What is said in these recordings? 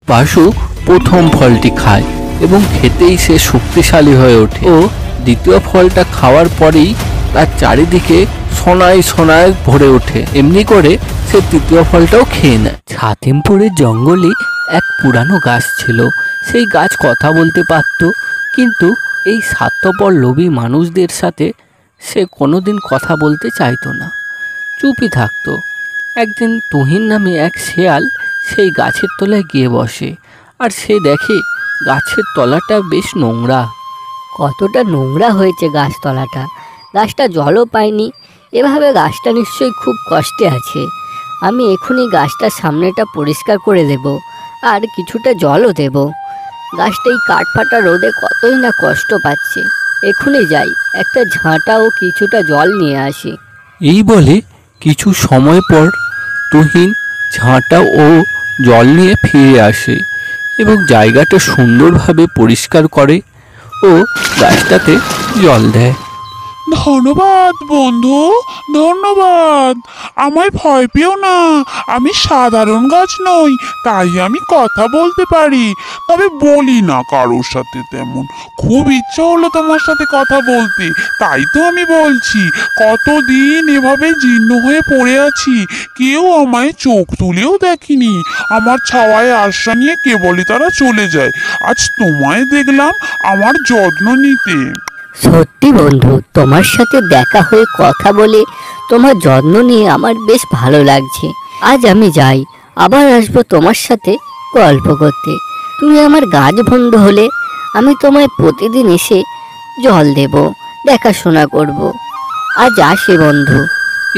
বাসু প্রথম ফলটি খায় এবং খেতেই সে শক্তিশালী হয়ে ওঠে ও দ্বিতীয় ফলটা খাওয়ার পরেই তার চারিদিকে সোনায় সোনায় ভরে ওঠে। এমনি করে সে তৃতীয় ফলটাও খেয়ে নেয়। ছাতিমপুরের জঙ্গলে এক পুরানো গাছ ছিল। সেই গাছ কথা বলতে পারত, কিন্তু এই স্বার্থপর লোভী মানুষদের সাথে সে কোনোদিন কথা বলতে চাইতো না, চুপই থাকতো। একদিন তুহিন নামে এক শেয়াল সেই গাছের তলায় গিয়ে বসে, আর সে দেখে গাছের তলাটা বেশ নোংরা। কতটা নোংরা হয়েছে গাছতলাটা, গাছটা জলও পায়নি। এভাবে গাছটা নিশ্চয়ই খুব কষ্টে আছে। আমি এখনই গাছটার সামনেটা পরিষ্কার করে দেব, আর কিছুটা জলও দেব। গাছটা এই কাঠফাটা রোদে কতই না কষ্ট পাচ্ছে। এখনই যাই, একটা ঝাঁটা ও কিছুটা জল নিয়ে আসি। এই বলে কিছু সময় পর তুহিন ঝাঁটা ও জল নিয়ে ফিরে আসে এবং জায়গাটা সুন্দরভাবে পরিষ্কার করে ও গাছটাতে জল দেয়। ধন্যবাদ বন্ধু, ধন্যবাদ। আমায় ভয় পেও না, আমি সাধারণ গাছ নই, তাই আমি কথা বলতে পারি, তবে বলি না কারোর সাথে তেমন। খুব ইচ্ছা হলো তোমার সাথে কথা বলতে, তাই তো আমি বলছি। কতদিন এভাবে জীর্ণ হয়ে পড়ে আছি, কেউ আমায় চোখ তুলেও দেখেনি। আমার ছাওয়ায় আশা নিয়ে কেবলই তারা চলে যায়। আজ তোমায় দেখলাম আমার যত্ন নিতে। সত্যি বন্ধু, তোমার সাথে দেখা হয়ে কথা বলে তোমার যত্ন নিয়ে আমার বেশ ভালো লাগছে। আজ আমি যাই, আবার আসবো তোমার সাথে গল্প করতে। তুমি আমার গাছ বন্ধু হলে আমি তোমায় প্রতিদিন এসে জল দেব, দেখাশোনা করব। আজ আসি বন্ধু।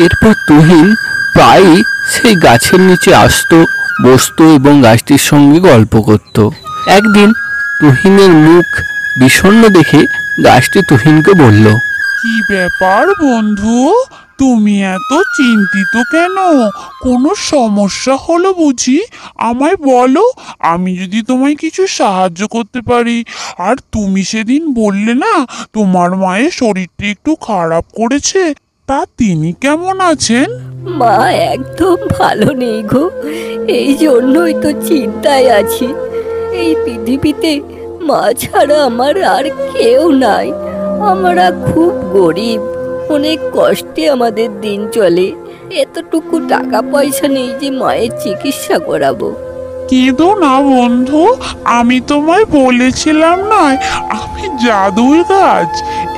এরপর তুহিন প্রায়ই সেই গাছের নিচে আসতো, বসতো এবং গাছটির সঙ্গে গল্প করত। একদিন তুহিনের মুখ বিষণ্ণ দেখে গাছটি তুহিনকে বলল, কি ব্যাপার বন্ধু, তুমি এত চিন্তিত কেন? কোনো সমস্যা হলো বুঝি? আমায় বলো, আমি যদি তোমায় কিছু সাহায্য করতে পারি। আর তুমি সেদিন বললে না তোমার মায়ের শরীরটা একটু খারাপ করেছে, তা তিনি কেমন আছেন? মা একদম ভালো নেই গো, এই জন্যই তো চিন্তায় আছি। এই পৃথিবীতে মা ছাড়া আমার আর কেউ নাই। আমরা খুব গরিব, অনেক কষ্টে আমাদের দিন চলে। এতটুকু টাকা পয়সা নেই যে মায়ের চিকিৎসা করাবো। কেঁদো না বন্ধু, আমি তোমায় বলেছিলাম নয় আমি জাদুর গাছ।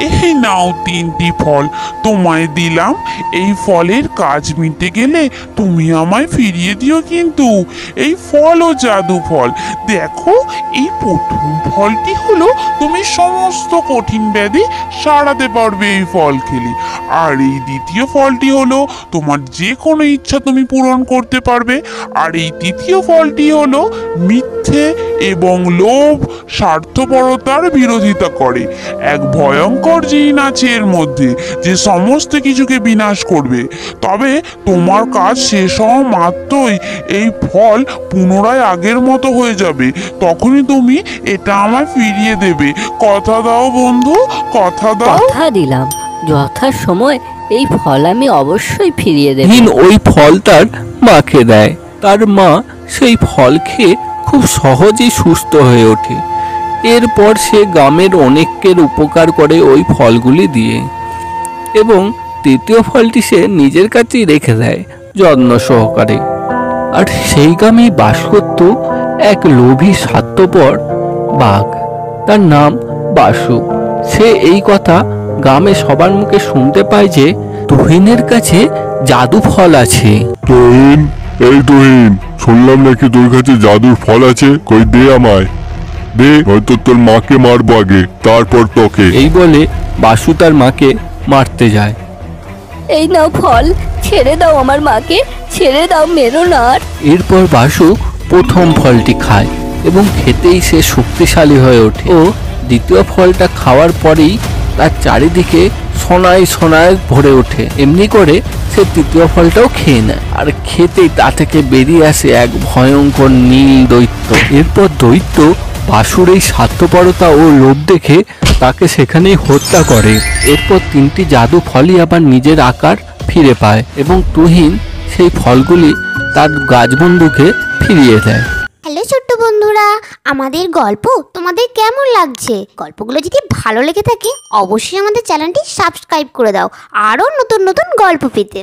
এই নাও 3টি ফল তোমায় দিলাম। এই ফলের কাজ মিটে গেলে তুমি আমায় ফিরিয়ে দিও কিন্তু। এই ফলও জাদু ফল। দেখো, এই প্রথম ফলটি হলো তুমি সমস্ত কঠিন ব্যাধি সারাতে পারবে এই ফল খেলে। আর এই দ্বিতীয় ফলটি হলো তোমার যে কোনো ইচ্ছা তুমি পূরণ করতে পারবে। আর এই তৃতীয় ফলটি হলো মিথ্যে এবং লোভ, স্বার্থপরতার বিরোধিতা করে। এক ভয়ঙ্কর জিন আছে এর মধ্যে, যে সমস্ত কিছুকে বিনাশ করবে। তবে তোমার কাজ শেষ হওয়া মাত্রই এই ফল পুনরায় আগের মতো হয়ে যাবে। তখনই তুমি এটা আমায় ফিরিয়ে দেবে। কথা দাও বন্ধু, কথা দাও। কথা দিলাম, যথা সময় এই ফল আমি অবশ্যই ফিরিয়ে দেব। তুহিন ওই ফল তার মাকে দেয়। তার মা সেই ফল খেয়ে খুব সহজেই সুস্থ হয়ে ওঠে। এরপর সে গ্রামের অনেকের উপকার করে ওই ফলগুলি দিয়ে, এবং তৃতীয় ফলটি সে নিজের কাছেই রেখে দেয় যত্ন সহকারে। আর সেই গ্রামেই বাস করত এক লোভী স্বার্থপর বাঘ, তার নাম বাসু। সে এই কথা গ্রামে সবার মুখে শুনতে পায় যে তুহিনের কাছে জাদু ফল আছে। তুহিন, এই তুহিন, শুনলাম নাকি তোর কাছে জাদুর ফল আছে, কই দে আমায়, দে, হয়তো তোর মাকে মারবো আগে, তারপর তোকে। এই বলে বাসু তার মাকে মারতে যায়। এই নাও ফল, ছেড়ে দাও আমার মাকে, ছেড়ে দাও, মেরো না আর। এরপর বাসু প্রথম ফলটি খায় এবং খেতেই সে শক্তিশালী হয়ে ওঠে ও দ্বিতীয় ফলটা খাওয়ার পরেই তার চারিদিকে সোনায় সোনায় ভরে ওঠে। এমনি করে সে তৃতীয় ফলটাও খেয়ে নেয়, আর খেতেই তা থেকে বেরিয়ে আসে এক ভয়ঙ্কর নীল দৈত্য। এরপর দৈত্য বাসুর এই স্বার্থপরতা ও লোভ দেখে তাকে সেখানেই হত্যা করে। এরপর 3টি জাদু ফলই আবার নিজের আকার ফিরে পায় এবং তুহিন সেই ফলগুলি তার গাছবন্ধুকে ফিরিয়ে দেয়। হ্যালো ছোট্ট বন্ধুরা, আমাদের গল্প তোমাদের কেমন লাগছে? গল্পগুলো যদি ভালো লেগে থাকে অবশ্যই আমাদের চ্যানেলটি সাবস্ক্রাইব করে দাও আরও নতুন নতুন গল্প পেতে।